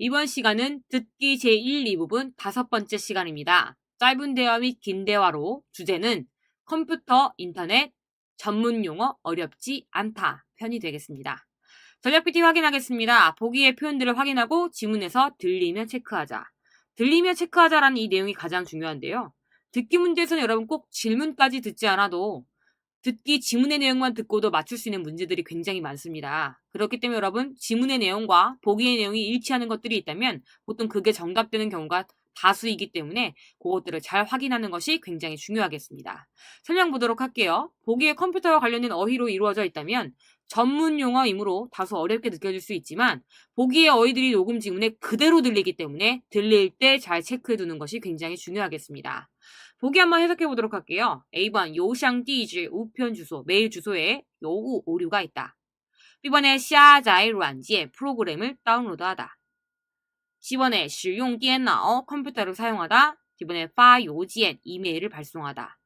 이번 시간은 듣기 제1, 2부분 5번째 시간입니다. 짧은 대화 및 긴 대화로 주제는 컴퓨터, 인터넷, 전문 용어 어렵지 않다 편이 되겠습니다. 전략 PT 확인하겠습니다. 보기의 표현들을 확인하고 지문에서 들리면 체크하자. 들리면 체크하자라는 이 내용이 가장 중요한데요. 듣기 문제에서는 여러분 꼭 질문까지 듣지 않아도 듣기 지문의 내용만 듣고도 맞출 수 있는 문제들이 굉장히 많습니다. 그렇기 때문에 여러분 지문의 내용과 보기의 내용이 일치하는 것들이 있다면 보통 그게 정답되는 경우가 다수이기 때문에 그것들을 잘 확인하는 것이 굉장히 중요하겠습니다. 설명 보도록 할게요. 보기의 컴퓨터와 관련된 어휘로 이루어져 있다면 전문 용어이므로 다소 어렵게 느껴질 수 있지만 보기의 어휘들이 녹음 지문에 그대로 들리기 때문에 들릴 때 잘 체크해 두는 것이 굉장히 중요하겠습니다. 보기 한번 해석해 보도록 할게요. A번 요상地址 우편 주소, 메일 주소에 요구 오류가 있다. B번에 下载软件 프로그램을 다운로드하다. C번에 使用电脑 컴퓨터를 사용하다. D번에 发邮件 이메일을 발송하다.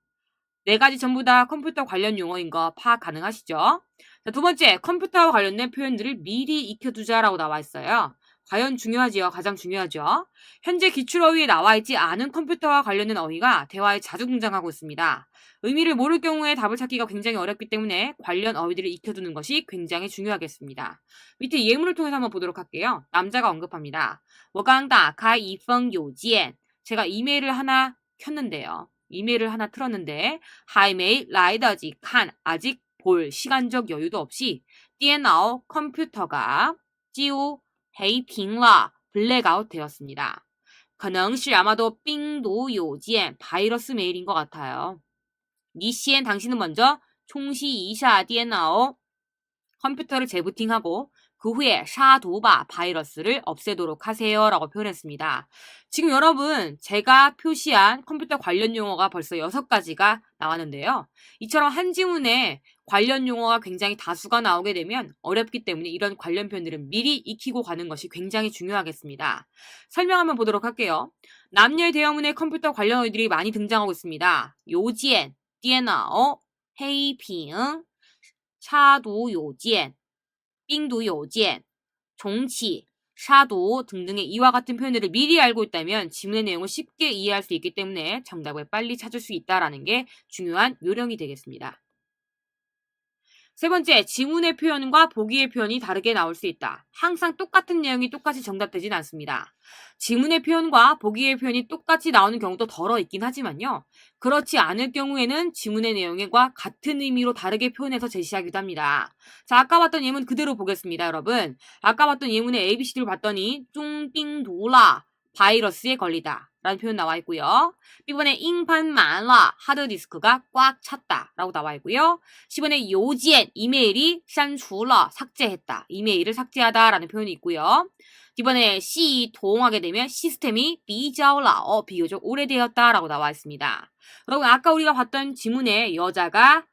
네 가지 전부 다 컴퓨터 관련 용어인 거 파악 가능하시죠? 자, 두 번째, 컴퓨터와 관련된 표현들을 미리 익혀두자라고 나와 있어요. 과연 중요하지요? 가장 중요하죠? 현재 기출어휘에 나와 있지 않은 컴퓨터와 관련된 어휘가 대화에 자주 등장하고 있습니다. 의미를 모를 경우에 답을 찾기가 굉장히 어렵기 때문에 관련 어휘들을 익혀두는 것이 굉장히 중요하겠습니다. 밑에 예문을 통해서 한번 보도록 할게요. 남자가 언급합니다. 我刚打开一封邮件 제가 이메일을 하나 켰는데요. 이메일을 하나 틀었는데 还没来得及看 아직 볼 시간적 여유도 없이 电脑 컴퓨터가 几乎黑屏了 블랙아웃 되었습니다. 可能是 아마도 病毒邮件 바이러스 메일인 것 같아요. 你先 당신은 먼저 冲洗一下电脑 컴퓨터를 재부팅하고 그 후에 샤도바 바이러스를 없애도록 하세요 라고 표현했습니다. 지금 여러분 제가 표시한 컴퓨터 관련 용어가 벌써 6가지가 나왔는데요. 이처럼 한 지문에 관련 용어가 굉장히 다수가 나오게 되면 어렵기 때문에 이런 관련 표현들은 미리 익히고 가는 것이 굉장히 중요하겠습니다. 설명 한번 보도록 할게요. 남녀의 대화문에 컴퓨터 관련 어휘들이 많이 등장하고 있습니다. 요지엔, 电脑, 헤이핑, 샤도 요지엔, 病毒邮件,重启, 샤도 등등의 이와 같은 표현들을 미리 알고 있다면 지문의 내용을 쉽게 이해할 수 있기 때문에 정답을 빨리 찾을 수 있다는 게 중요한 요령이 되겠습니다. 세 번째, 지문의 표현과 보기의 표현이 다르게 나올 수 있다. 항상 똑같은 내용이 똑같이 정답되진 않습니다. 지문의 표현과 보기의 표현이 똑같이 나오는 경우도 덜어 있긴 하지만요. 그렇지 않을 경우에는 지문의 내용과 같은 의미로 다르게 표현해서 제시하기도 합니다. 자, 아까 봤던 예문 그대로 보겠습니다, 여러분. 아까 봤던 예문의 ABCD를 봤더니 쫑빙도라 바이러스에 걸리다 라는 표현 나와 있고요. B번에 잉판만라 하드디스크가 꽉 찼다 라고 나와 있고요. C번에 요지엔 이메일이 删除了 삭제했다. 이메일을 삭제하다 라는 표현이 있고요. D번에 시동하게 되면 시스템이 比较老 비교적 오래되었다 라고 나와 있습니다. 여러분 아까 우리가 봤던 지문에 여자가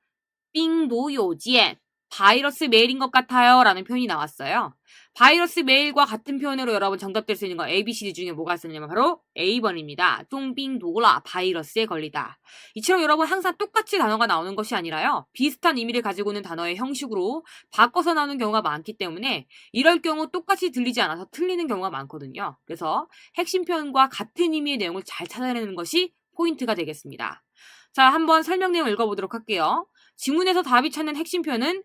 病毒邮件 바이러스 메일인 것 같아요 라는 표현이 나왔어요. 바이러스 메일과 같은 표현으로 여러분 정답될 수 있는 거 ABCD 중에 뭐가 있었냐면 바로 A번입니다. 쫑빙도라 바이러스에 걸리다. 이처럼 여러분 항상 똑같이 단어가 나오는 것이 아니라요. 비슷한 의미를 가지고 있는 단어의 형식으로 바꿔서 나오는 경우가 많기 때문에 이럴 경우 똑같이 들리지 않아서 틀리는 경우가 많거든요. 그래서 핵심 표현과 같은 의미의 내용을 잘 찾아내는 것이 포인트가 되겠습니다. 자, 한번 설명 내용 읽어보도록 할게요. 지문에서 답이 찾는 핵심 표현은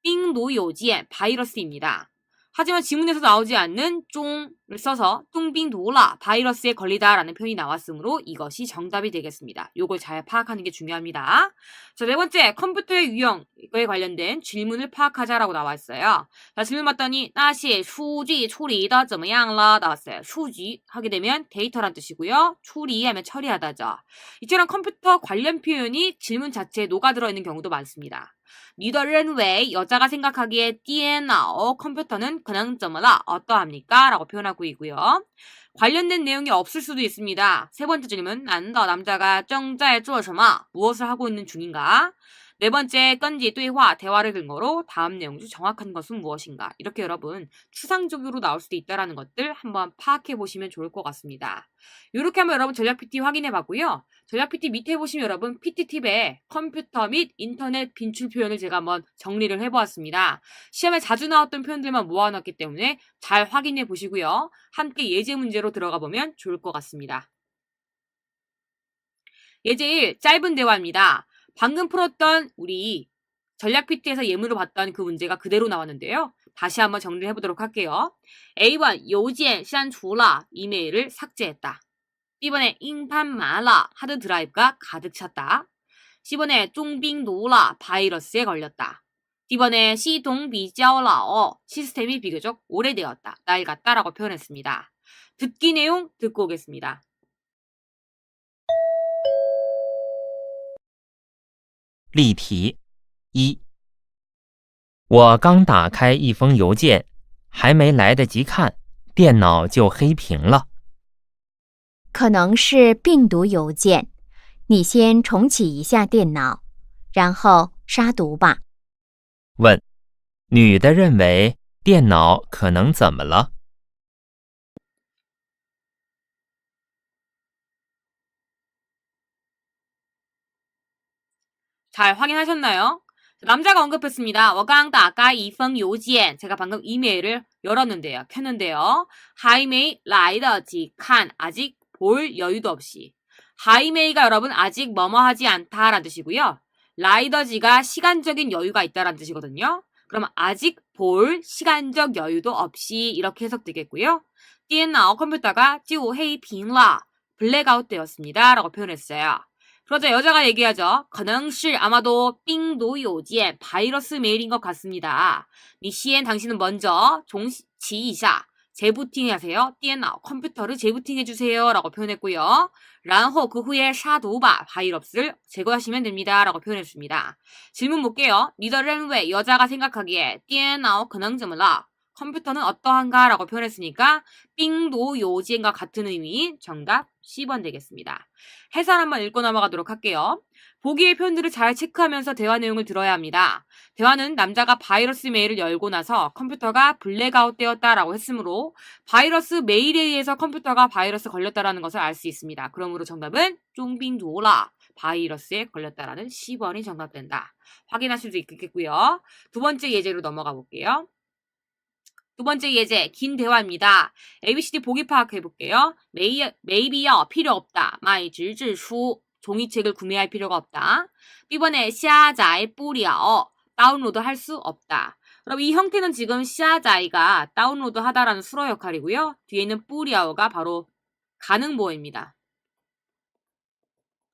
病毒邮件 바이러스입니다. 하지만 지문에서 나오지 않는 쫑을 써서 뚱빙도라 바이러스에 걸리다 라는 표현이 나왔으므로 이것이 정답이 되겠습니다. 요걸 잘 파악하는 게 중요합니다. 자, 네 번째 컴퓨터의 유형에 관련된 질문을 파악하자라고 나와 있어요. 자, 질문 봤더니 那些数据处理的怎么样了 나왔어요. 수지 하게 되면 데이터란 뜻이고요.处理하면 처리하다죠. 이처럼 컴퓨터 관련 표현이 질문 자체에 녹아들어 있는 경우도 많습니다. 你的认为 여자가 생각하기에 电脑 컴퓨터는 可能怎么了 어떠합니까? 라고 표현하고 있고요. 관련된 내용이 없을 수도 있습니다. 세 번째 질문, 남자가 正在做什么 무엇을 하고 있는 중인가? 네 번째, 건지对话, 대화를 근거로 다음 내용 중 정확한 것은 무엇인가. 이렇게 여러분 추상적으로 나올 수도 있다는 것들 한번 파악해 보시면 좋을 것 같습니다. 이렇게 하면 여러분 전략 PT 확인해 봤고요. 전략 PT 밑에 보시면 여러분 PT 팁에 컴퓨터 및 인터넷 빈출 표현을 제가 한번 정리를 해보았습니다. 시험에 자주 나왔던 표현들만 모아놨기 때문에 잘 확인해 보시고요. 함께 예제 문제로 들어가 보면 좋을 것 같습니다. 예제 1, 짧은 대화입니다. 방금 풀었던 우리 전략 PT에서 예문으로 봤던 그 문제가 그대로 나왔는데요. 다시 한번 정리를 해보도록 할게요. A1, 邮件删除了, 이메일을 삭제했다. B번에 硬盘满了, 하드드라이브가 가득 찼다. C번에 中病毒了, 바이러스에 걸렸다. D번에 系统比较老, 시스템이 비교적 오래되었다, 낡았다 라고 표현했습니다. 듣기 내용 듣고 오겠습니다. 例题一：我刚打开一封邮件，还没来得及看，电脑就黑屏了。可能是病毒邮件，你先重启一下电脑，然后杀毒吧。问：女的认为电脑可能怎么了？ 잘 확인하셨나요? 남자가 언급했습니다. 我刚打开一封邮件, 제가 방금 이메일을 열었는데요. 켰는데요. 还没来得及看, 아직 볼 여유도 없이. 还没가 여러분 아직 뭐뭐하지 않다라는 뜻이고요. 来得及가 시간적인 여유가 있다라는 뜻이거든요. 그럼 아직 볼 시간적 여유도 없이 이렇게 해석되겠고요. 电脑 컴퓨터가 就黑屏了, 블랙아웃 되었습니다 라고 표현했어요. 그러자 여자가 얘기하죠. 可能是 아마도 病毒邮件 바이러스 메일인 것 같습니다. 니시엔 당신은 먼저 重启一下 재부팅하세요. 电脑 컴퓨터를 재부팅해주세요 라고 표현했고요. 然后 그 후에 杀毒吧 바이러스를 제거하시면 됩니다 라고 표현했습니다. 질문 볼게요. 你的认为 여자가 생각하기에 电脑可能怎么了? 컴퓨터는 어떠한가 라고 표현했으니까 病毒邮件과 같은 의미인 정답 C번 되겠습니다. 해설 한번 읽고 넘어가도록 할게요. 보기의 표현들을 잘 체크하면서 대화 내용을 들어야 합니다. 대화는 남자가 바이러스 메일을 열고 나서 컴퓨터가 블랙아웃 되었다라고 했으므로 바이러스 메일에 의해서 컴퓨터가 바이러스 걸렸다라는 것을 알 수 있습니다. 그러므로 정답은 中病毒了, 바이러스에 걸렸다라는 C번이 정답된다. 확인하실 수 있겠고요. 두 번째 예제로 넘어가 볼게요. 두 번째 예제, 긴 대화입니다. ABCD 보기 파악해 볼게요. maybe요, 필요 없다. 买纸质书, 종이책을 구매할 필요가 없다. B번에 下载不了, 다운로드 할 수 없다. 그럼 이 형태는 지금 下载가 다운로드 하다라는 수로 역할이고요. 뒤에 있는 不了가 바로 가능보호입니다.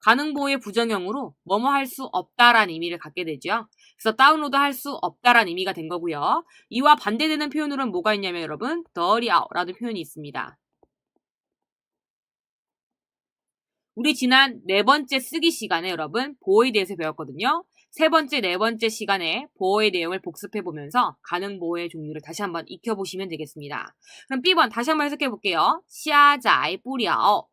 가능보호의 부정형으로 뭐뭐 할 수 없다라는 의미를 갖게 되죠. 그래서 다운로드 할 수 없다라는 의미가 된 거고요. 이와 반대되는 표현으로는 뭐가 있냐면 여러분, 더리아웃라는 표현이 있습니다. 우리 지난 네 번째 쓰기 시간에 여러분 보호에 대해서 배웠거든요. 세 번째, 네 번째 시간에 보호의 내용을 복습해보면서 가능보호의 종류를 다시 한번 익혀보시면 되겠습니다. 그럼 B번 다시 한번 해석해볼게요. 下载不了,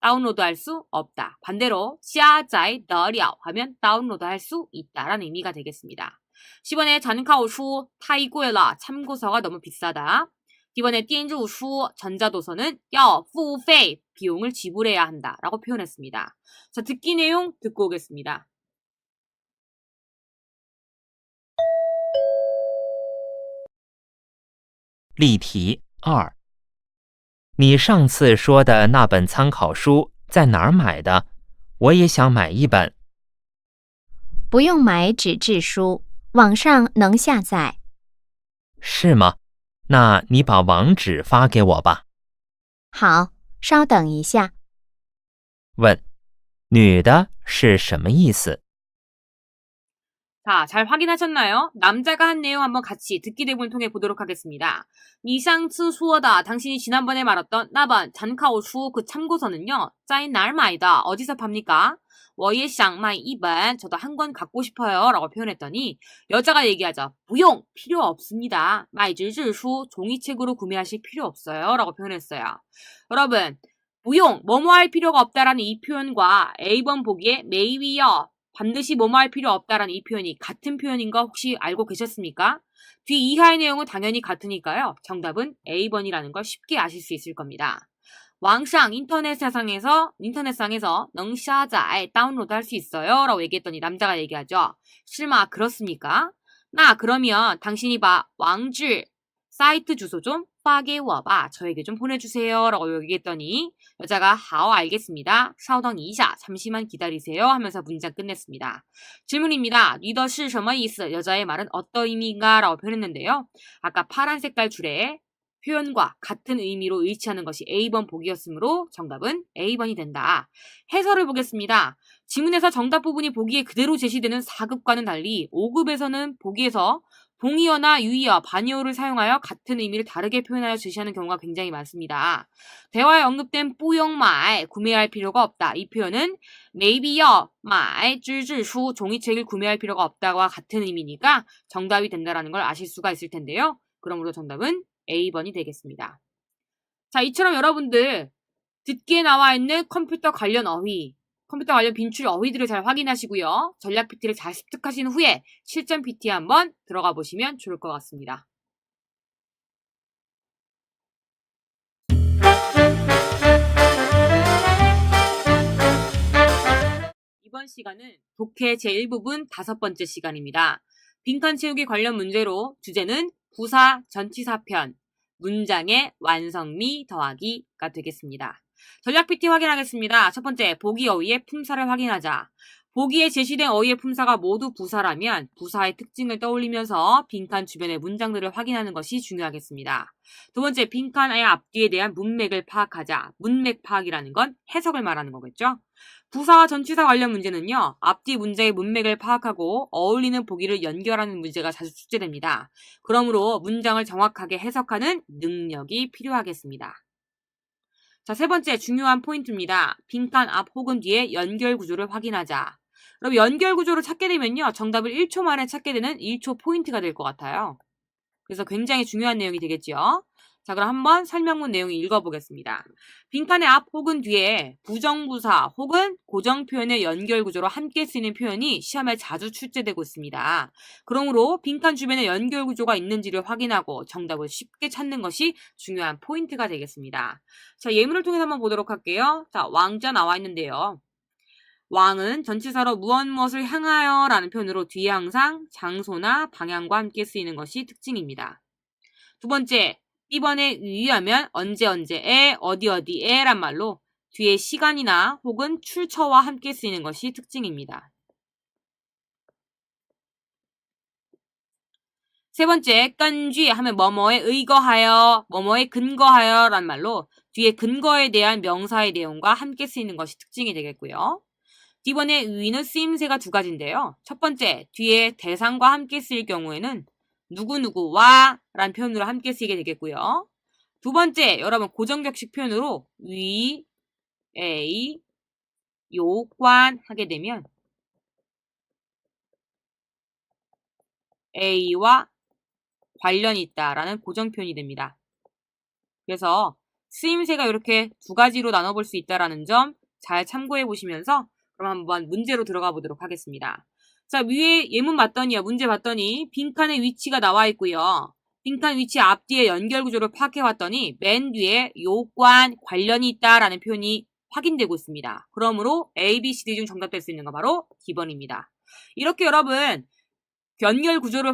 다운로드 할 수 없다. 반대로 下载得了 하면 다운로드 할 수 있다라는 의미가 되겠습니다. 10번에 参考书太贵了, 참고서가 너무 비싸다. D번에 电子书 전자도서는 要付费, 비용을 지불해야 한다 라고 표현했습니다. 자, 듣기 내용 듣고 오겠습니다. 例题二：你上次说的那本参考书在哪儿买的？我也想买一本。不用买纸质书，网上能下载。是吗？那你把网址发给我吧。好，稍等一下。问：女的是什么意思？ 자, 잘 확인하셨나요? 남자가 한 내용 한번 같이 듣기 대본을 통해 보도록 하겠습니다. 你上次说的, 당신이 지난번에 말했던 那本参考书, 그 참고서는요, 在哪儿买的, 어디서 팝니까? 我也想买一本, 저도 한 권 갖고 싶어요 라고 표현했더니 여자가 얘기하죠. 不用, 필요 없습니다. 买纸质书, 종이책으로 구매하실 필요 없어요 라고 표현했어요. 여러분, 不用, 뭐뭐 할 필요가 없다라는 이 표현과 A번 보기에 maybe요, 반드시 뭐뭐 할 필요 없다라는 이 표현이 같은 표현인 거 혹시 알고 계셨습니까? 뒤 이하의 내용은 당연히 같으니까요. 정답은 A번이라는 걸 쉽게 아실 수 있을 겁니다. 왕상 인터넷상에서 능下载 다운로드 할 수 있어요 라고 얘기했더니 남자가 얘기하죠. 실마 그렇습니까? 나 그러면 당신이 봐 왕지 사이트 주소 좀 파게워봐 저에게 좀 보내주세요 라고 얘기했더니 여자가 하오 알겠습니다. 稍等一下 잠시만 기다리세요 하면서 문장 끝냈습니다. 질문입니다. 你的是什么意思 여자의 말은 어떤 의미인가 라고 표현했는데요. 아까 파란 색깔 줄에 표현과 같은 의미로 일치하는 것이 A번 보기였으므로 정답은 A번이 된다. 해설을 보겠습니다. 지문에서 정답 부분이 보기에 그대로 제시되는 4급과는 달리 5급에서는 보기에서 동의어나 유의어, 반의어를 사용하여 같은 의미를 다르게 표현하여 제시하는 경우가 굉장히 많습니다. 대화에 언급된 뿌용말, 구매할 필요가 없다. 이 표현은 maybe요, 말, 쯔쯔수, 종이책을 구매할 필요가 없다와 같은 의미니까 정답이 된다는 걸 아실 수가 있을 텐데요. 그러므로 정답은 A번이 되겠습니다. 자, 이처럼 여러분들 듣기에 나와 있는 컴퓨터 관련 어휘, 컴퓨터 관련 빈출 어휘들을 잘 확인하시고요. 전략 PT를 잘 습득하신 후에 실전 PT 한번 들어가 보시면 좋을 것 같습니다. 이번 시간은 독해 제1부분 5번째 시간입니다. 빈칸 채우기 관련 문제로 주제는 부사 전치사편, 문장의 완성미 더하기가 되겠습니다. 전략 PT 확인하겠습니다. 첫 번째, 보기 어휘의 품사를 확인하자. 보기에 제시된 어휘의 품사가 모두 부사라면 부사의 특징을 떠올리면서 빈칸 주변의 문장들을 확인하는 것이 중요하겠습니다. 두 번째, 빈칸의 앞뒤에 대한 문맥을 파악하자. 문맥 파악이라는 건 해석을 말하는 거겠죠. 부사와 전치사 관련 문제는요. 앞뒤 문제의 문맥을 파악하고 어울리는 보기를 연결하는 문제가 자주 출제됩니다. 그러므로 문장을 정확하게 해석하는 능력이 필요하겠습니다. 자, 세 번째 중요한 포인트입니다. 빈칸 앞 혹은 뒤에 연결 구조를 확인하자. 그럼 연결 구조를 찾게 되면요. 정답을 1초 만에 찾게 되는 1초 포인트가 될 것 같아요. 그래서 굉장히 중요한 내용이 되겠죠. 자, 그럼 한번 설명문 내용 읽어보겠습니다. 빈칸의 앞 혹은 뒤에 부정부사 혹은 고정표현의 연결 구조로 함께 쓰이는 표현이 시험에 자주 출제되고 있습니다. 그러므로 빈칸 주변에 연결 구조가 있는지를 확인하고 정답을 쉽게 찾는 것이 중요한 포인트가 되겠습니다. 자, 예문을 통해서 한번 보도록 할게요. 자, 왕자 나와 있는데요. 왕은 전치사로 무엇을 향하여 라는 표현으로 뒤에 항상 장소나 방향과 함께 쓰이는 것이 특징입니다. 두 번째, B번에 의하면 언제에 어디에 란 말로 뒤에 시간이나 혹은 출처와 함께 쓰이는 것이 특징입니다. 세 번째,根据하면 뭐뭐에 의거하여, 뭐뭐에 근거하여 란 말로 뒤에 근거에 대한 명사의 내용과 함께 쓰이는 것이 특징이 되겠고요. D번의 의는 쓰임새가 두 가지인데요. 첫 번째, 뒤에 대상과 함께 쓰일 경우에는 누구누구와 란 표현으로 함께 쓰이게 되겠고요. 두 번째, 여러분 고정격식 표현으로 위, 에, 요관 하게 되면 A와 관련이 있다라는 고정 표현이 됩니다. 그래서 쓰임새가 이렇게 두 가지로 나눠볼 수 있다라는 점 잘 참고해 보시면서 그럼 한번 문제로 들어가 보도록 하겠습니다. 자, 위에 예문 봤더니요. 문제 봤더니 빈칸의 위치가 나와 있고요. 빈칸 위치 앞뒤의 연결 구조를 파악해 왔더니 맨 뒤에 요관, 관련이 있다라는 표현이 확인되고 있습니다. 그러므로 A, B, C, D 중 정답될 수 있는 건 바로 D번입니다. 이렇게 여러분 연결 구조를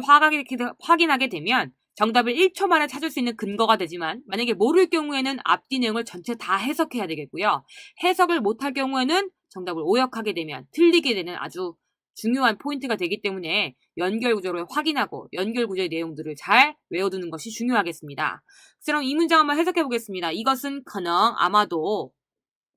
확인하게 되면 정답을 1초 만에 찾을 수 있는 근거가 되지만 만약에 모를 경우에는 앞뒤 내용을 전체 다 해석해야 되겠고요. 해석을 못할 경우에는 정답을 오역하게 되면 틀리게 되는 아주 중요한 포인트가 되기 때문에 연결 구조를 확인하고 연결 구조의 내용들을 잘 외워두는 것이 중요하겠습니다. 그럼 이 문장 한번 해석해 보겠습니다. 이것은 可能 아마도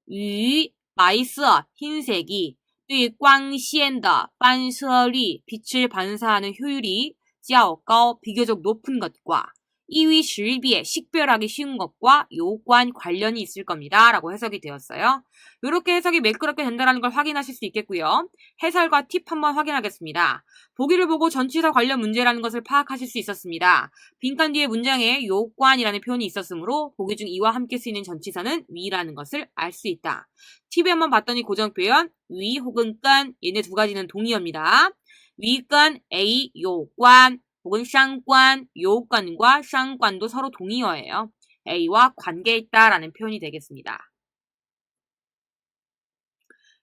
与白色 흰색이 对光线的反射率 빛을 반사하는 효율이 较高 비교적 높은 것과 이위 실비에 식별하기 쉬운 것과 요관 관련이 있을 겁니다. 라고 해석이 되었어요. 이렇게 해석이 매끄럽게 된다는 걸 확인하실 수 있겠고요. 해설과 팁 한번 확인하겠습니다. 보기를 보고 전치사 관련 문제라는 것을 파악하실 수 있었습니다. 빈칸 뒤에 문장에 요관이라는 표현이 있었으므로 보기 중 이와 함께 쓰이는 전치사는 위라는 것을 알 수 있다. 팁에 한번 봤더니 고정표현 위 혹은 간 얘네 두 가지는 동의어입니다. 위간 A 요관 혹은 쌍관, 요관과 쌍관도 서로 동의어예요. A와 관계있다라는 표현이 되겠습니다.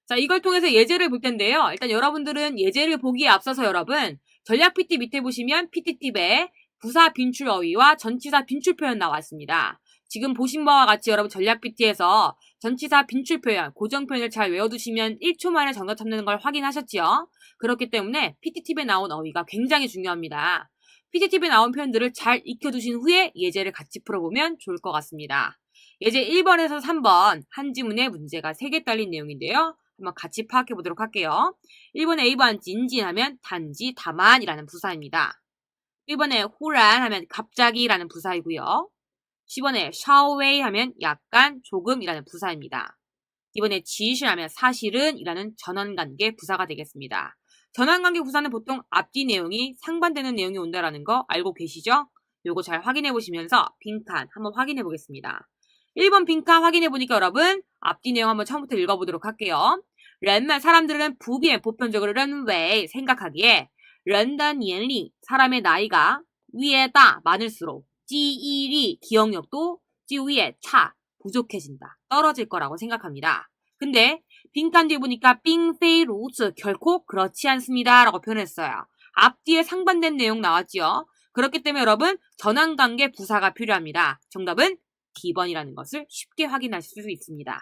자, 이걸 통해서 예제를 볼 텐데요. 일단 여러분들은 예제를 보기에 앞서서 여러분 전략 PT 밑에 보시면 PT팁에 부사 빈출 어휘와 전치사 빈출 표현 나왔습니다. 지금 보신 바와 같이 여러분 전략 PT에서 전치사 빈출 표현, 고정 표현을 잘 외워두시면 1초 만에 정답 찾는 걸 확인하셨지요. 그렇기 때문에 PT팁에 나온 어휘가 굉장히 중요합니다. PT팁에 나온 표현들을 잘 익혀두신 후에 예제를 같이 풀어보면 좋을 것 같습니다. 예제 1번에서 3번 한 지문에 문제가 3개 딸린 내용인데요. 한번 같이 파악해 보도록 할게요. 1번에 A번 진진하면 단지, 다만이라는 부사입니다. 1번에 후란 하면 갑자기라는 부사이고요. 10번에 샤오웨이 하면 약간, 조금이라는 부사입니다. 이번에 지시하면 사실은 이라는 전환관계 부사가 되겠습니다. 전환관계 부사는 보통 앞뒤 내용이 상반되는 내용이 온다라는 거 알고 계시죠? 요거 잘 확인해 보시면서 빈칸 한번 확인해 보겠습니다. 1번 빈칸 확인해 보니까 여러분 앞뒤 내용 한번 처음부터 읽어보도록 할게요. 렌만 사람들은 부비엔 보편적으로 렌웨이 생각하기에 렌더年龄 사람의 나이가 위에다 많을수록 지일이 기억력도 지위에 차 부족해진다. 떨어질 거라고 생각합니다. 근데 빈칸 뒤에 보니까 빙페이 루츠 결코 그렇지 않습니다. 라고 표현했어요. 앞뒤에 상반된 내용 나왔지요. 그렇기 때문에 여러분 전환관계 부사가 필요합니다. 정답은 D번이라는 것을 쉽게 확인하실 수 있습니다.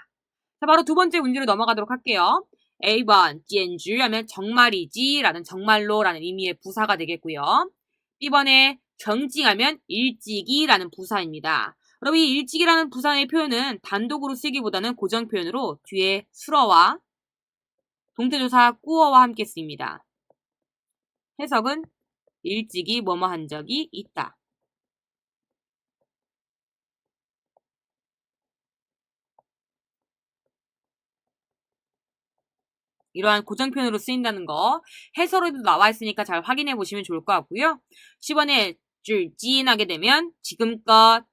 자, 바로 두 번째 문제로 넘어가도록 할게요. A번, 简直 하면 정말이지 라는 정말로 라는 의미의 부사가 되겠고요. B번에 정징하면 일찍이 라는 부사입니다. 여러분 이 일찍이라는 부사의 표현은 단독으로 쓰기보다는 고정 표현으로 뒤에 수어와 동태조사 꾸어와 함께 쓰입니다. 해석은 일찍이 뭐뭐 한 적이 있다. 이러한 고정표현으로 쓰인다는 거 해설에도 나와 있으니까 잘 확인해 보시면 좋을 것 같고요. 10번에 지인하게 되면 지금껏,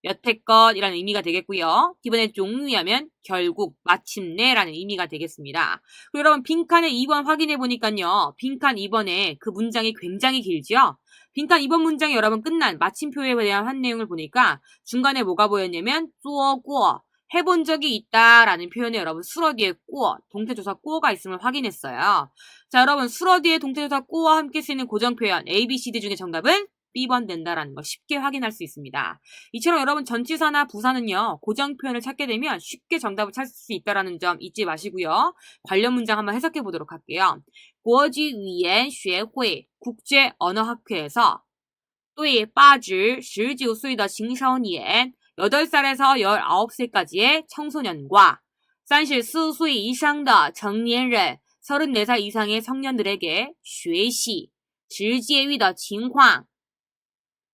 여태껏 이라는 의미가 되겠고요. D번에 종류하면 결국, 마침내 라는 의미가 되겠습니다. 그리고 여러분 빈칸에 2번 확인해 보니까요. 빈칸 2번에 그 문장이 굉장히 길죠. 빈칸 2번 문장이 여러분 끝난 마침표에 대한 한 내용을 보니까 중간에 뭐가 보였냐면 做过 해본 적이 있다라는 표현에 여러분 수어 뒤에 꾸어, 동태조사 꾸어가 있음을 확인했어요. 자, 여러분 수어 뒤에 동태조사 꾸어와 함께 쓰이는 고정표현 A, B, C, D 중에 정답은 B번 된다라는 거 쉽게 확인할 수 있습니다. 이처럼 여러분 전치사나 부사는요. 고정표현을 찾게 되면 쉽게 정답을 찾을 수 있다는 점 잊지 마시고요. 관련 문장 한번 해석해 보도록 할게요. 国际语言学会 국제언어학회에서 对八至19岁的青少年 8살에서 19살까지의 청소년과 34岁以上的成年人 34살 이상의 성년들에게 学习直接遇的情况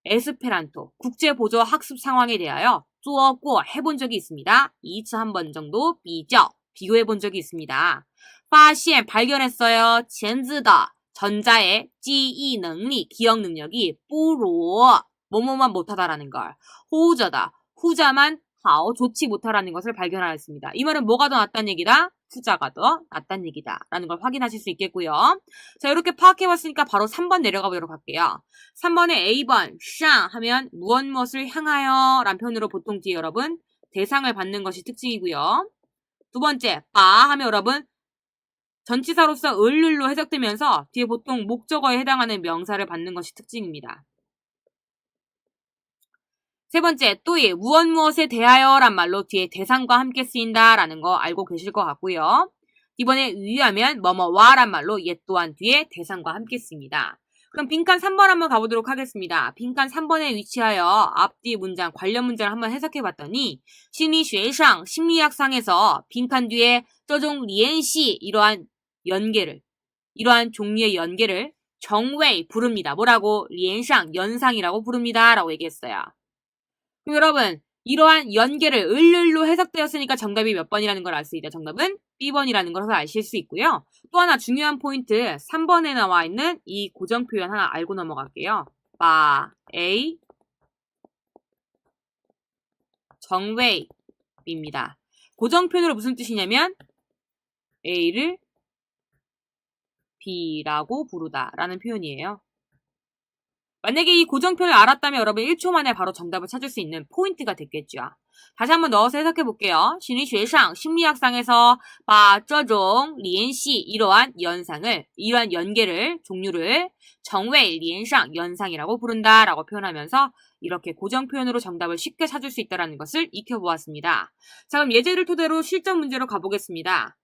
에스페란토 국제보조 학습 상황에 대하여 做过 해본 적이 있습니다. 2次한 번 정도 비교해 본 적이 있습니다. 发现 발견했어요. 前置的 전자의 记忆能力 기억 능력이 不如 뭐뭐만 못하다라는 걸 후자다 후자만 好 좋지 못하라는 것을 발견하였습니다. 이 말은 뭐가 더 낫다는 얘기다? 후자가 더 낫다는 얘기다 라는 걸 확인하실 수 있겠고요. 자, 이렇게 파악해봤으니까 바로 3번 내려가 보도록 할게요. 3번에 A번 上 하면 무엇을 향하여 라는 표현으로 보통 뒤에 여러분 대상을 받는 것이 특징이고요. 두 번째 바 하면 여러분 전치사로서 을룰로 해석되면서 뒤에 보통 목적어에 해당하는 명사를 받는 것이 특징입니다. 세 번째, 또이 무엇에 대하여 란 말로 뒤에 대상과 함께 쓰인다라는 거 알고 계실 것 같고요. 이번에 위하면 뭐뭐와 란 말로 얘 또한 뒤에 대상과 함께 쓰입니다. 그럼 빈칸 3번 한번 가보도록 하겠습니다. 빈칸 3번에 위치하여 앞뒤 문장, 관련 문장을 한번 해석해봤더니 심리学上, 심리학상에서 빈칸 뒤에 这种联系 이러한 연계를, 이러한 종류의 연계를 정웨이 부릅니다. 뭐라고? 리엔상 연상이라고 부릅니다. 라고 얘기했어요. 그럼 여러분 이러한 연계를 을을로 해석되었으니까 정답이 몇 번이라는 걸 알 수 있다. 정답은 B번이라는 것을 아실 수 있고요. 또 하나 중요한 포인트 3번에 나와 있는 이 고정 표현 하나 알고 넘어갈게요. 바, A, 정웨이입니다. 고정 표현으로 무슨 뜻이냐면 A를 B라고 부르다 라는 표현이에요. 만약에 이 고정표를 알았다면 여러분 1초 만에 바로 정답을 찾을 수 있는 포인트가 됐겠죠. 다시 한번 넣어서 해석해 볼게요. 심리学上, 심리학상에서 把这种联系 이러한 연상을, 이러한 연계를, 종류를 정웨이, 리엔상, 연상이라고 부른다 라고 표현하면서 이렇게 고정 표현으로 정답을 쉽게 찾을 수 있다는 것을 익혀보았습니다. 자, 그럼 예제를 토대로 실전 문제로 가보겠습니다.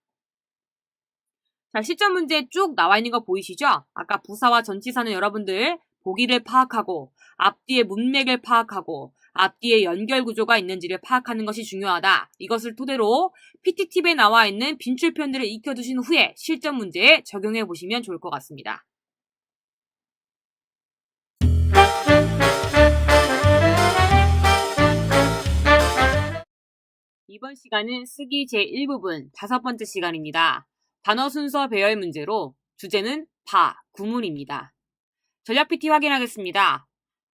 자, 실전 문제 쭉 나와 있는 거 보이시죠? 아까 부사와 전치사는 여러분들 보기를 파악하고 앞뒤의 문맥을 파악하고 앞뒤의 연결 구조가 있는지를 파악하는 것이 중요하다. 이것을 토대로 PT팁에 나와 있는 빈출 표현들을 익혀두신 후에 실전 문제에 적용해 보시면 좋을 것 같습니다. 이번 시간은 쓰기 제1부분 5번째 시간입니다. 단어 순서 배열 문제로 주제는 바, 구문입니다. 전략 PT 확인하겠습니다.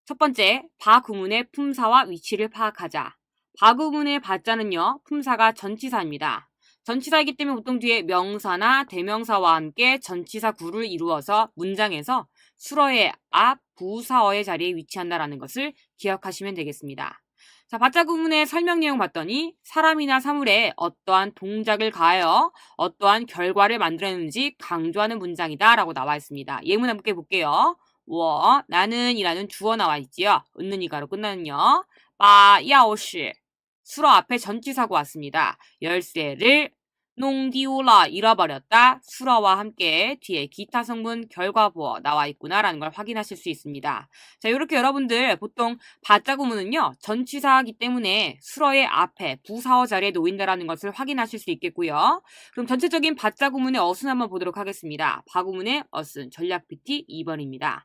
첫 번째, 바 구문의 품사와 위치를 파악하자. 바 구문의 바자는요, 품사가 전치사입니다. 전치사이기 때문에 보통 뒤에 명사나 대명사와 함께 전치사 구를 이루어서 문장에서 수어의 앞, 부사어의 자리에 위치한다는 것을 기억하시면 되겠습니다. 자, 바자 구문의 설명 내용 봤더니 사람이나 사물에 어떠한 동작을 가하여 어떠한 결과를 만들어내는지 강조하는 문장이다 라고 나와 있습니다. 예문 함께 볼게요. 나는 이라는 주어 나와 있지요. 은는 이가로 끝나는요. 야오시 수로 앞에 전치사고 왔습니다. 열쇠를 농디우라 잃어버렸다. 수어와 함께 뒤에 기타 성분 결과부어 나와 있구나라는 걸 확인하실 수 있습니다. 자, 이렇게 여러분들 보통 바자 구문은요. 전치사이기 때문에 수어의 앞에 부사어 자리에 놓인다라는 것을 확인하실 수 있겠고요. 그럼 전체적인 바자 구문의 어순 한번 보도록 하겠습니다. 바 구문의 어순 전략 PT 2번입니다.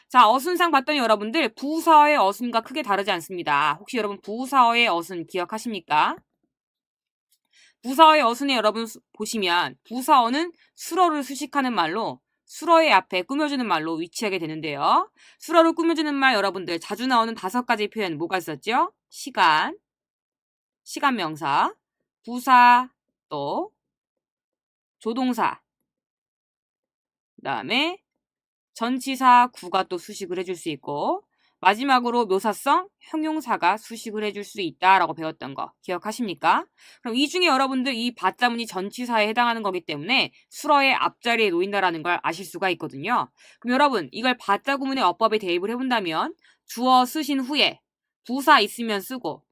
자, 어순상 봤더니 여러분들 부사어의 어순과 크게 다르지 않습니다. 혹시 여러분 부사어의 어순 기억하십니까? 부사어의 어순에 여러분 보시면 부사어는 수어를 수식하는 말로 수어의 앞에 꾸며주는 말로 위치하게 되는데요. 수어를 꾸며주는 말 여러분들 자주 나오는 5가지 표현 뭐가 있었죠? 시간, 시간명사, 부사, 또 조동사, 그 다음에 전치사, 구가 또 수식을 해줄 수 있고 마지막으로 묘사성, 형용사가 수식을 해줄 수 있다라고 배웠던 거 기억하십니까? 그럼 이 중에 여러분들 이 바자문이 전치사에 해당하는 거기 때문에 수어의 앞자리에 놓인다라는 걸 아실 수가 있거든요. 그럼 여러분 이걸 바자 구문의 어법에 대입을 해본다면 주어 쓰신 후에 부사 있으면 쓰고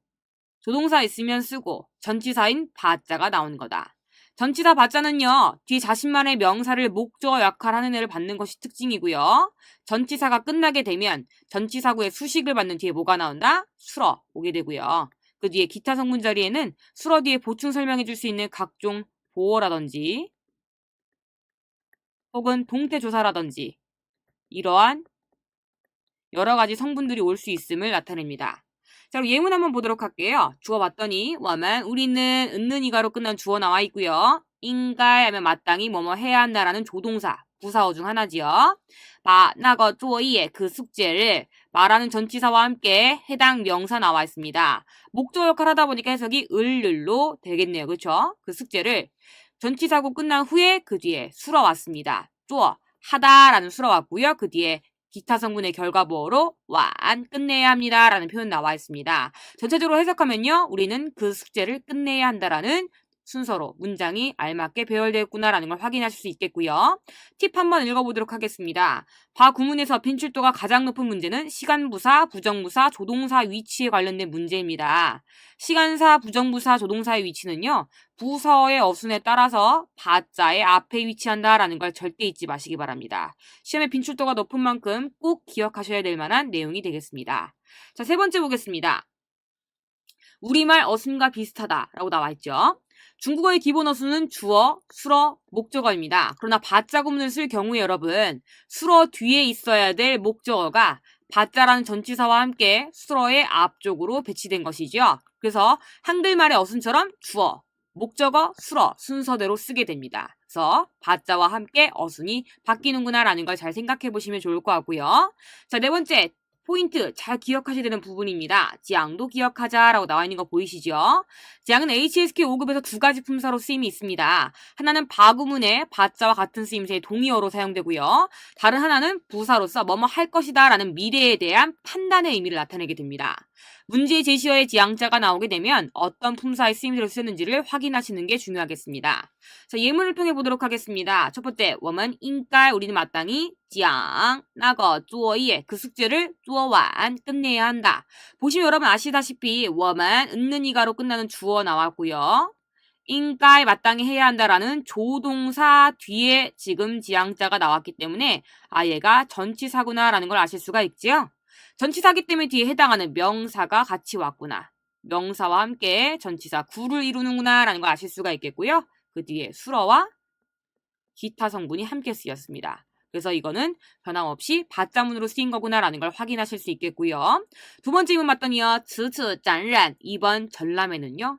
조동사 있으면 쓰고 전치사인 바자가 나오는 거다. 전치사 바자는요, 뒤 자신만의 명사를 목적어 역할하는 애를 받는 것이 특징이고요. 전치사가 끝나게 되면 전치사구의 수식을 받는 뒤에 뭐가 나온다? 수어 오게 되고요. 그 뒤에 기타 성분 자리에는 수어 뒤에 보충 설명해 줄 수 있는 각종 보어라든지 혹은 동태조사라든지 이러한 여러 가지 성분들이 올 수 있음을 나타냅니다. 자, 그럼 예문 한번 보도록 할게요. 주어 봤더니 우리는 은는 이가로 끝난 주어 나와 있고요. 인가이 하면 마땅히 뭐뭐 해야 한다라는 조동사, 부사어 중 하나지요. 나거 쪼이의 그 숙제를 말하는 전치사와 함께 해당 명사 나와 있습니다. 목적 역할 하다 보니까 해석이 을로 되겠네요. 그렇죠? 그 숙제를 전치사고 끝난 후에 그 뒤에 수러 왔습니다. 쪼 하다라는 수러 왔고요. 그 뒤에 기타 성분의 결과보어로 끝내야 합니다 라는 표현 나와 있습니다. 전체적으로 해석하면요. 우리는 그 숙제를 끝내야 한다라는 순서로 문장이 알맞게 배열되었구나라는 걸 확인하실 수 있겠고요. 팁 한번 읽어보도록 하겠습니다. 바 구문에서 빈출도가 가장 높은 문제는 시간부사, 부정부사, 조동사 위치에 관련된 문제입니다. 시간사, 부정부사, 조동사의 위치는요. 부서의 어순에 따라서 바자의 앞에 위치한다라는 걸 절대 잊지 마시기 바랍니다. 시험의 빈출도가 높은 만큼 꼭 기억하셔야 될 만한 내용이 되겠습니다. 자, 세 번째 보겠습니다. 우리말 어순과 비슷하다라고 나와 있죠. 중국어의 기본 어순은 주어, 수러, 목적어입니다. 그러나 바자 구문을 쓸 경우에 여러분, 수러 뒤에 있어야 될 목적어가 바자라는 전치사와 함께 수러의 앞쪽으로 배치된 것이죠. 그래서 한글말의 어순처럼 주어, 목적어, 수러 순서대로 쓰게 됩니다. 그래서 바자와 함께 어순이 바뀌는구나라는 걸 잘 생각해 보시면 좋을 것 같고요. 자, 네 번째. 포인트 잘 기억하셔야 되는 부분입니다. 지앙도 기억하자라고 나와 있는 거 보이시죠? 지앙은 HSK 5급에서 두 가지 품사로 쓰임이 있습니다. 하나는 바구문의 바자와 같은 쓰임새의 동의어로 사용되고요. 다른 하나는 부사로서 뭐뭐 할 것이다 라는 미래에 대한 판단의 의미를 나타내게 됩니다. 문제의 제시어에 지앙자가 나오게 되면 어떤 품사의 쓰임새로 쓰였는지를 확인하시는 게 중요하겠습니다. 자, 예문을 통해 보도록 하겠습니다. 첫 번째, 我们应该 우리는 마땅히 讲那个作业 그 숙제를 做完 끝내야 한다. 보시면 여러분 아시다시피 我们 은는 이가로 끝나는 주어 나왔고요. 应该 마땅히 해야 한다라는 조동사 뒤에 지금 지향자가 나왔기 때문에 아 얘가 전치사구나라는 걸 아실 수가 있지요. 전치사기 때문에 뒤에 해당하는 명사가 같이 왔구나. 명사와 함께 전치사 구를 이루는구나 라는 걸 아실 수가 있겠고요. 그 뒤에 수러와 기타 성분이 함께 쓰였습니다. 그래서 이거는 변함없이 바자문으로 쓰인 거구나라는 걸 확인하실 수 있겠고요. 두 번째 이문 맞더니요. 此次展览 2번 전람에는요.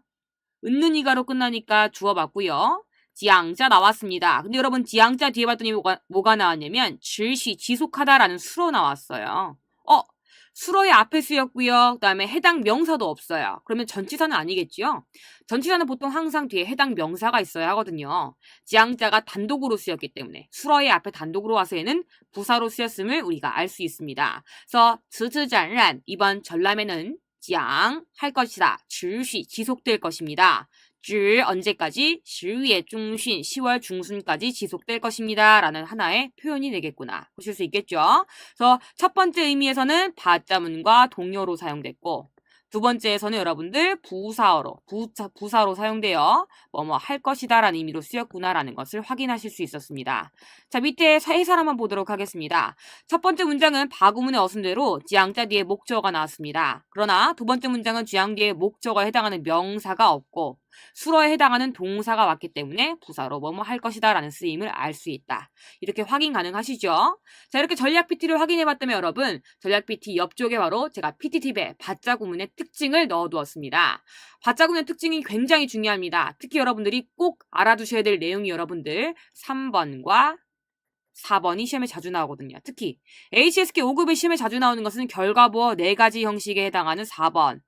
은는 이가로 끝나니까 주어 맞고요. 지향자 나왔습니다. 근데 여러분 지향자 뒤에 봤더니 뭐가 나왔냐면 질시 지속하다라는 수로 나왔어요. 수로의 앞에 쓰였고요. 그 다음에 해당 명사도 없어요. 그러면 전치사는 아니겠지요? 전치사는 보통 항상 뒤에 해당 명사가 있어야 하거든요. 지향자가 단독으로 쓰였기 때문에 수로의 앞에 단독으로 와서 얘는 부사로 쓰였음을 우리가 알 수 있습니다. 그래서 此次展览 이번 전람회는 지향 할 것이다. 持续 지속될 것입니다. 直 언제까지? 10月中旬 10월 중순까지 지속될 것입니다. 라는 하나의 표현이 되겠구나. 보실 수 있겠죠? 그래서 첫 번째 의미에서는 바자문과 동요로 사용됐고 두 번째에서는 여러분들 부사로 사용되어 뭐뭐 할 것이다 라는 의미로 쓰였구나라는 것을 확인하실 수 있었습니다. 자, 밑에 해설 한번 보도록 하겠습니다. 첫 번째 문장은 바구문의 어순대로 지향자 뒤에 목적어가 나왔습니다. 그러나 두 번째 문장은 지향 뒤에 목적어에 해당하는 명사가 없고 수로에 해당하는 동사가 왔기 때문에 부사로 뭐뭐 할 것이다 라는 쓰임을 알 수 있다. 이렇게 확인 가능하시죠? 자, 이렇게 전략 PT를 확인해봤다면 여러분 전략 PT 옆쪽에 바로 제가 PT팁에 바자 구문의 특징을 넣어두었습니다. 바자 구문의 특징이 굉장히 중요합니다. 특히 여러분들이 꼭 알아두셔야 될 내용이 여러분들 3번과 4번이 시험에 자주 나오거든요. 특히 HSK 5급의 시험에 자주 나오는 것은 결과부어 4가지 형식에 해당하는 4번.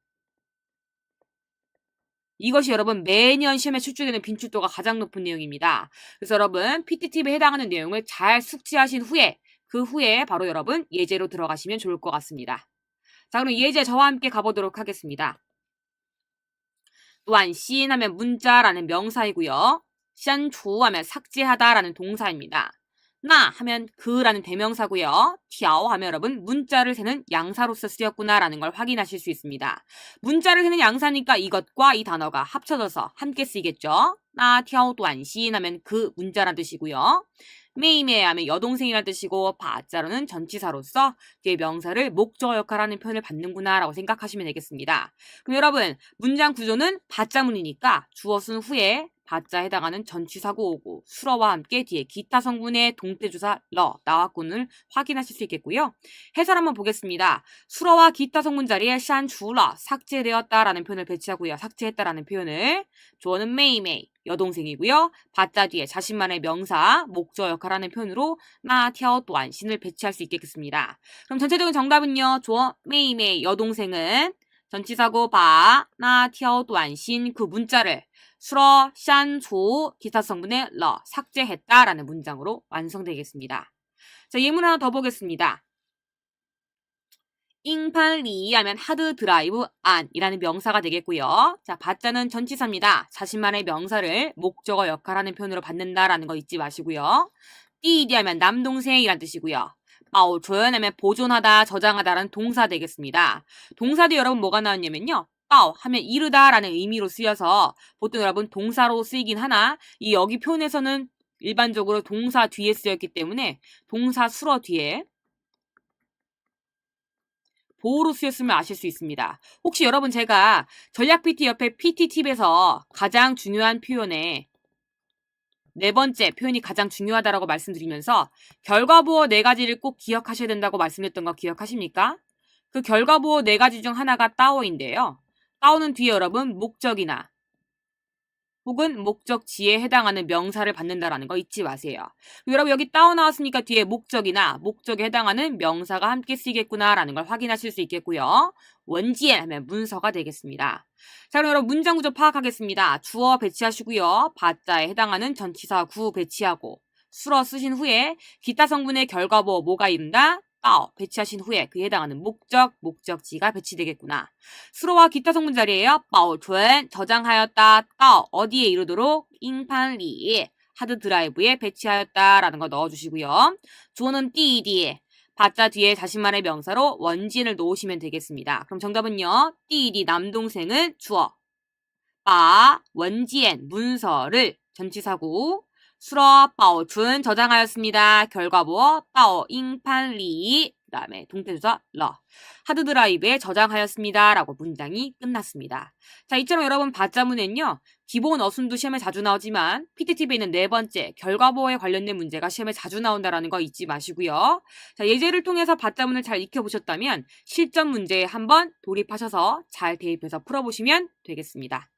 이것이 여러분 매년 시험에 출제되는 빈출도가 가장 높은 내용입니다. 그래서 여러분 PT팁에 해당하는 내용을 잘 숙지하신 후에 그 후에 바로 여러분 예제로 들어가시면 좋을 것 같습니다. 자, 그럼 예제 저와 함께 가보도록 하겠습니다. 短信 하면 문자라는 명사이고요. 删除 하면 삭제하다라는 동사입니다. 나 하면 그라는 대명사고요. 条 하면 여러분 문자를 세는 양사로서 쓰였구나라는 걸 확인하실 수 있습니다. 문자를 세는 양사니까 이것과 이 단어가 합쳐져서 함께 쓰이겠죠. 나, 条, 短信 하면 그 문자란 뜻이고요. 매이매 하면 여동생이란 뜻이고 바자로는 전치사로서 뒤에 명사를 목적어 역할하는 표현을 받는구나 라고 생각하시면 되겠습니다. 그럼 여러분 문장 구조는 바자문이니까 주어 쓴 후에 바자에 해당하는 전치사고 오고 수러와 함께 뒤에 기타 성분의 동태주사 러 나왔군을 확인하실 수 있겠고요. 해설 한번 보겠습니다. 수러와 기타 성분 자리에 샨주러 삭제되었다라는 표현을 배치하고요. 삭제했다라는 표현을 주어는 메이메이 여동생이고요. 바자 뒤에 자신만의 명사 목적 역할하는 표현으로 나, 条, 短信을 배치할 수 있겠습니다. 그럼 전체적인 정답은요. 주어 메이메이 여동생은 전치사고 바, 나, 条, 短信그 문자를 수러, 샨, 조, 기타 성분의 러, 삭제했다라는 문장으로 완성되겠습니다. 자, 예문 하나 더 보겠습니다. 잉판리 하면 하드 드라이브 안이라는 명사가 되겠고요. 자, 바자는 전치사입니다. 자신만의 명사를 목적어 역할하는 표현으로 받는다라는 거 잊지 마시고요. 띠디 하면 남동생이란 뜻이고요. 조연하면 보존하다, 저장하다라는 동사 되겠습니다. 동사 뒤에 여러분 뭐가 나왔냐면요. 하면 이르다라는 의미로 쓰여서 보통 여러분 동사로 쓰이긴 하나 이 여기 표현에서는 일반적으로 동사 뒤에 쓰였기 때문에 동사 수러 뒤에 보호로 쓰였음을 아실 수 있습니다. 혹시 여러분 제가 전략 PT 옆에 PT 팁에서 가장 중요한 표현에 네 번째 표현이 가장 중요하다라고 말씀드리면서 결과보어 네 가지를 꼭 기억하셔야 된다고 말씀드렸던 거 기억하십니까? 그 결과보어 네 가지 중 하나가 따오인데요. 따오는 뒤에 여러분 목적이나 혹은 목적지에 해당하는 명사를 받는다라는 거 잊지 마세요. 여러분 여기 따오 나왔으니까 뒤에 목적이나 목적에 해당하는 명사가 함께 쓰이겠구나라는 걸 확인하실 수 있겠고요. 원지엔 하면 문서가 되겠습니다. 자, 그럼 여러분 문장 구조 파악하겠습니다. 주어 배치하시고요. 바자에 해당하는 전치사 구 배치하고 수러 쓰신 후에 기타 성분의 결과보 뭐가 이른다? 따오 배치하신 후에 그에 해당하는 목적, 목적지가 배치되겠구나. 수로와 기타 성분 자리에요. 빠오춘 저장하였다. 따오 어디에 이르도록 잉판리 하드 드라이브에 배치하였다라는 거 넣어주시고요. 주어는 띠디 바자 뒤에 자신만의 명사로 원지엔을 놓으시면 되겠습니다. 그럼 정답은요. 띠디 남동생은 주어 빠 원지엔 문서를 전치사구 수러 빠오춘 저장하였습니다. 결과보어 따오 잉판리 그 다음에 동태조사 러 하드드라이브에 저장하였습니다. 라고 문장이 끝났습니다. 자, 이처럼 여러분 바자문엔요. 기본 어순도 시험에 자주 나오지만 PTTV에 있는 네 번째 결과보어에 관련된 문제가 시험에 자주 나온다는 거 잊지 마시고요. 자, 예제를 통해서 바자문을 잘 익혀보셨다면 실전 문제에 한번 돌입하셔서 잘 대입해서 풀어보시면 되겠습니다.